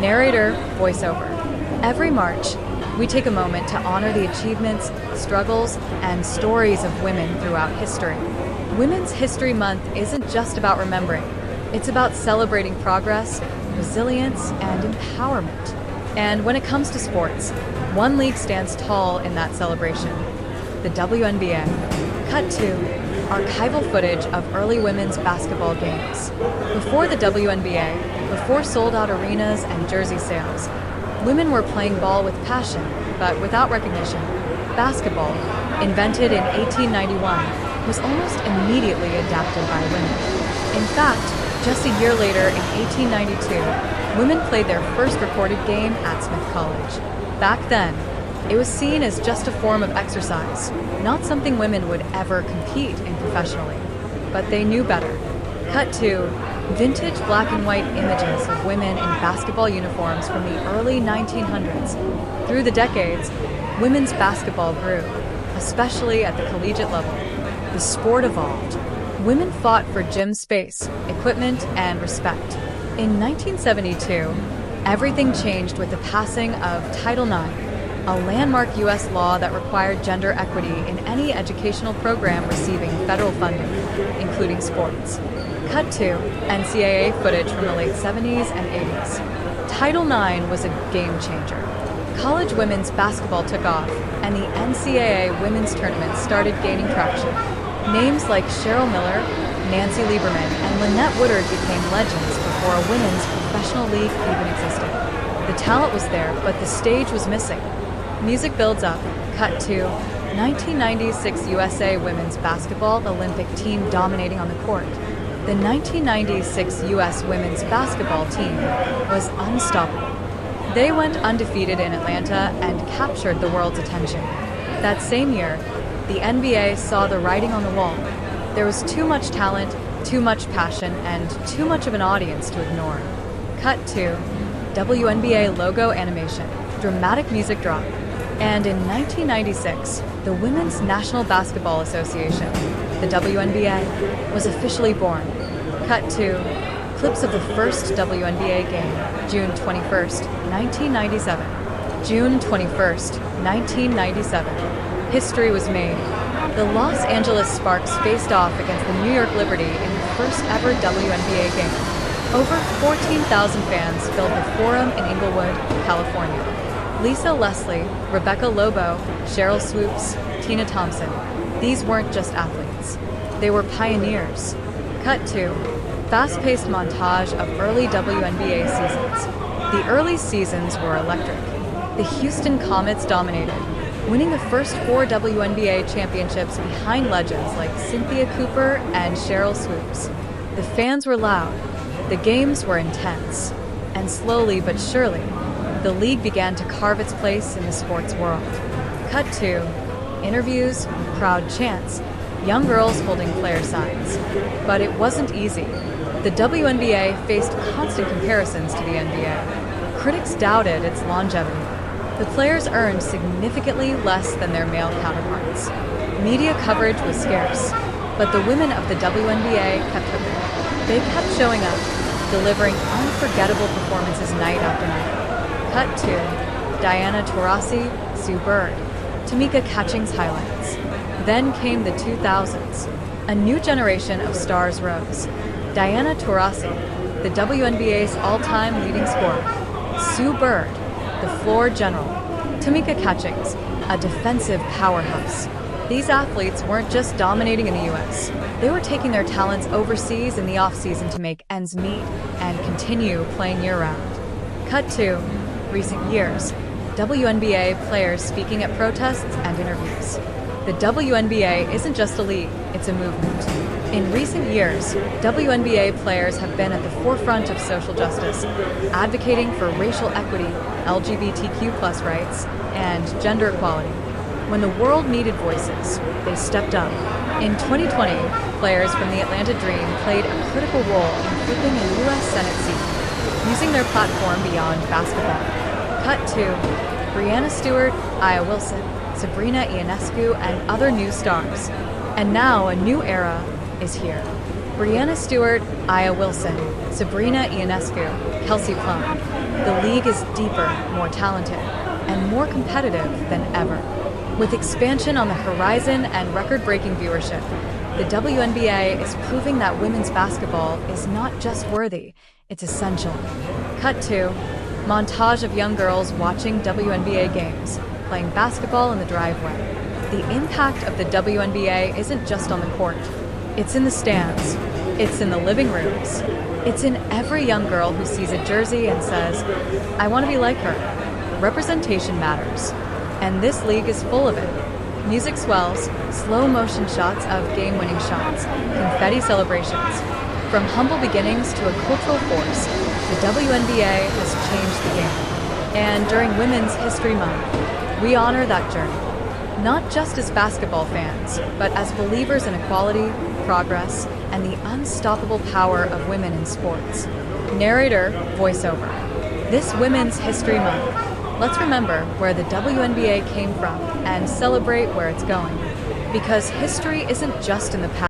Narrator, voiceover. Every March, we take a moment to honor the achievements, struggles, and stories of women throughout history. Women's History Month isn't just about remembering. It's about celebrating progress, resilience, and empowerment. And when it comes to sports, one league stands tall in that celebration: the WNBA. Cut to archival footage of early women's basketball games. Before the WNBA, before sold-out arenas and jersey sales, women were playing ball with passion, but without recognition. Basketball, invented in 1891, was almost immediately adapted by women. In fact, just a year later, in 1892, women played their first recorded game at Smith College. Back then, it was seen as just a form of exercise, not something women would ever compete in professionally. But they knew better. Cut to vintage black and white images of women in basketball uniforms from the early 1900s. Through the decades, women's basketball grew, especially at the collegiate level. The sport evolved. Women fought for gym space, equipment, and respect. In 1972, everything changed with the passing of Title IX, a landmark U.S. law that required gender equity in any educational program receiving federal funding, including sports. Cut to NCAA footage from the late 70s and 80s. Title IX was a game changer. College women's basketball took off, and the NCAA women's tournament started gaining traction. Names like Cheryl Miller, Nancy Lieberman, and Lynette Woodard became legends before a women's professional league even existed. The talent was there, but the stage was missing. Music builds up. Cut to 1996 USA women's basketball Olympic team dominating on the court. The 1996 U.S. women's basketball team was unstoppable. They went undefeated in Atlanta and captured the world's attention. That same year, the NBA saw the writing on the wall. There was too much talent, too much passion, and too much of an audience to ignore. Cut to WNBA logo animation, dramatic music drop. And in 1996, the Women's National Basketball Association, the WNBA, was officially born. Cut to clips of the first WNBA game, June 21st, 1997. June 21st, 1997. History was made. The Los Angeles Sparks faced off against the New York Liberty in the first ever WNBA game. Over 14,000 fans filled the Forum in Inglewood, California. Lisa Leslie, Rebecca Lobo, Cheryl Swoops, Tina Thompson. These weren't just athletes. They were pioneers. Cut to fast-paced montage of early WNBA seasons. The early seasons were electric. The Houston Comets dominated, winning the first 4 WNBA championships behind legends like Cynthia Cooper and Cheryl Swoops. The fans were loud. The games were intense. And slowly but surely, the league began to carve its place in the sports world. Cut to interviews, crowd chants, young girls holding player signs. But it wasn't easy. The WNBA faced constant comparisons to the NBA. Critics doubted its longevity. The players earned significantly less than their male counterparts. Media coverage was scarce, but the women of the WNBA kept hooking. They kept showing up, delivering unforgettable performances night after night. Cut to Diana Taurasi, Sue Bird, Tamika Catchings highlights. Then came the 2000s. A new generation of stars rose. Diana Taurasi, the WNBA's all-time leading scorer. Sue Bird, the floor general. Tamika Catchings, a defensive powerhouse. These athletes weren't just dominating in the U.S. They were taking their talents overseas in the off-season to make ends meet and continue playing year-round. Cut to recent years. WNBA players speaking at protests and interviews. The WNBA isn't just a league, it's a movement. In recent years, WNBA players have been at the forefront of social justice, advocating for racial equity, LGBTQ+ rights, and gender equality. When the world needed voices, they stepped up. In 2020, players from the Atlanta Dream played a critical role in flipping a U.S. Senate seat, using their platform beyond basketball. Cut to Breanna Stewart, Aya Wilson, Sabrina Ionescu, and other new stars. And now a new era is here. Breanna Stewart, Aya Wilson, Sabrina Ionescu, Kelsey Plum. The league is deeper, more talented, and more competitive than ever. With expansion on the horizon and record-breaking viewership, the WNBA is proving that women's basketball is not just worthy, it's essential. Cut to montage of young girls watching WNBA games, playing basketball in the driveway. The impact of the WNBA isn't just on the court. It's in the stands. It's in the living rooms. It's in every young girl who sees a jersey and says, "I want to be like her." Representation matters. And this league is full of it. Music swells, slow-motion shots of game-winning shots, confetti celebrations. From humble beginnings to a cultural force, the WNBA has changed the game. And during Women's History Month, we honor that journey. Not just as basketball fans, but as believers in equality, progress, and the unstoppable power of women in sports. Narrator, voiceover. This Women's History Month, let's remember where the WNBA came from and celebrate where it's going. Because history isn't just in the past.